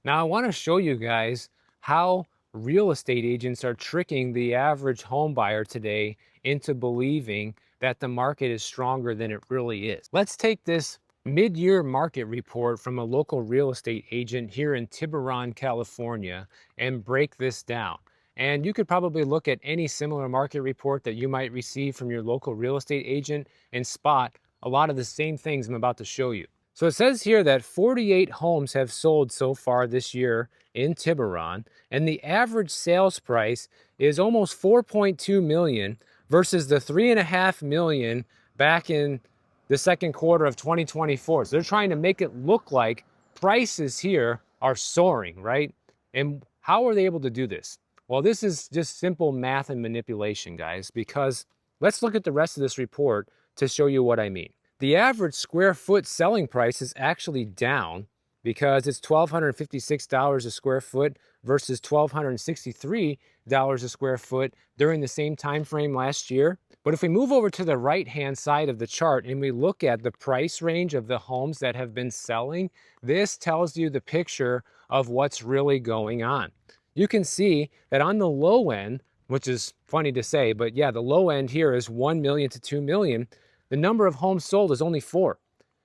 Now, I want to show you guys how real estate agents are tricking the average home buyer today into believing that the market is stronger than it really is. Let's take this mid-year market report from a local real estate agent here in Tiburon, California, and break this down. And you could probably look at any similar market report that you might receive from your local real estate agent and spot a lot of the same things I'm about to show you. So it says here that 48 homes have sold so far this year in Tiburon, and the average sales price is almost 4.2 million versus the 3.5 million back in the second quarter of 2024. So they're trying to make it look like prices here are soaring, right? And how are they able to do this? Well, this is just simple math and manipulation, guys, because let's look at the rest of this report to show you what I mean. The average square foot selling price is actually down because it's $1,256 a square foot versus $1,263 a square foot during the same time frame last year. But if we move over to the right-hand side of the chart and we look at the price range of the homes that have been selling, this tells you the picture of what's really going on. You can see that on the low end, which is funny to say, but yeah, the low end here is 1 million to 2 million. The number of homes sold is only 4.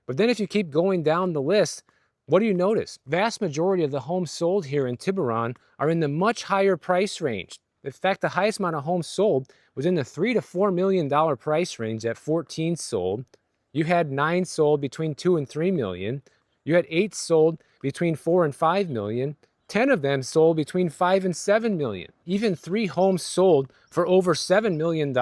But then if you keep going down the list, what do you notice? Vast majority of the homes sold here in Tiburon are in the much higher price range. In fact, the highest amount of homes sold was in the $3 to $4 million price range at 14 sold. You had 9 sold between 2 and 3 million. You had 8 sold between 4 and 5 million. 10 of them sold between 5 and 7 million. Even 3 homes sold for over $7 million,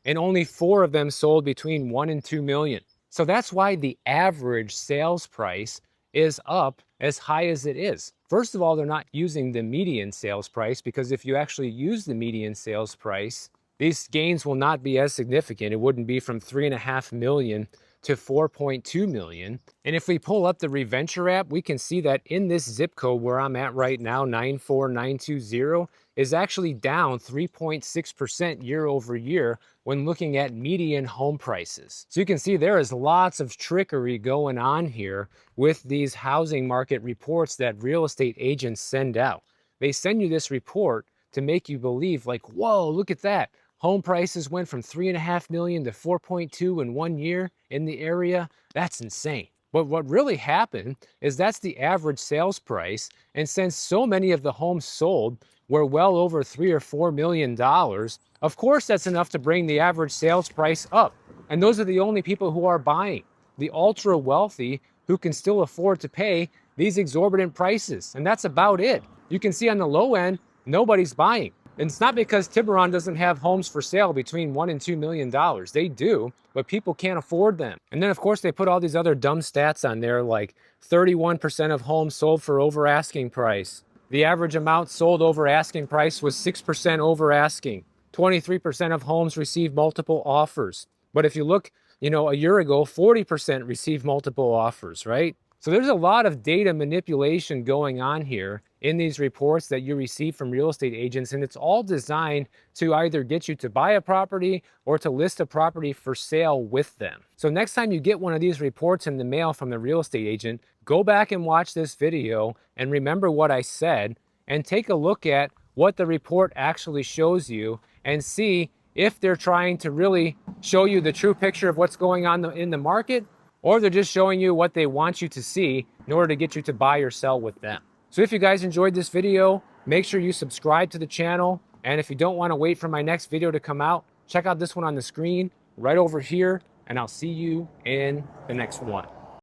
and only 4 of them sold between 1 and 2 million. So that's why the average sales price is up as high as it is. First of all, they're not using the median sales price, because if you actually use the median sales price, these gains will not be as significant. It wouldn't be from 3.5 million to 4.2 million. And if we pull up the Reventure app, we can see that in this zip code where I'm at right now, 94920, is actually down 3.6% year over year when looking at median home prices. So you can see there is lots of trickery going on here with these housing market reports that real estate agents send out. They send you this report to make you believe like, whoa, look at that. Home prices went from 3.5 million to 4.2 in 1 year in the area. That's insane. But what really happened is that's the average sales price. And since so many of the homes sold were well over $3 or $4 million, of course that's enough to bring the average sales price up. And those are the only people who are buying, the ultra wealthy who can still afford to pay these exorbitant prices. And that's about it. You can see on the low end, nobody's buying. And it's not because Tiburon doesn't have homes for sale between $1 and $2 million. They do, but people can't afford them. And then, of course, they put all these other dumb stats on there, like 31% of homes sold for over asking price. The average amount sold over asking price was 6% over asking. 23% of homes received multiple offers. But if you look, a year ago, 40% received multiple offers, right? So there's a lot of data manipulation going on here in these reports that you receive from real estate agents, and it's all designed to either get you to buy a property or to list a property for sale with them. So next time you get one of these reports in the mail from the real estate agent, go back and watch this video and remember what I said and take a look at what the report actually shows you and see if they're trying to really show you the true picture of what's going on in the market, or they're just showing you what they want you to see in order to get you to buy or sell with them. So if you guys enjoyed this video, make sure you subscribe to the channel. And if you don't want to wait for my next video to come out, check out this one on the screen right over here, and I'll see you in the next one.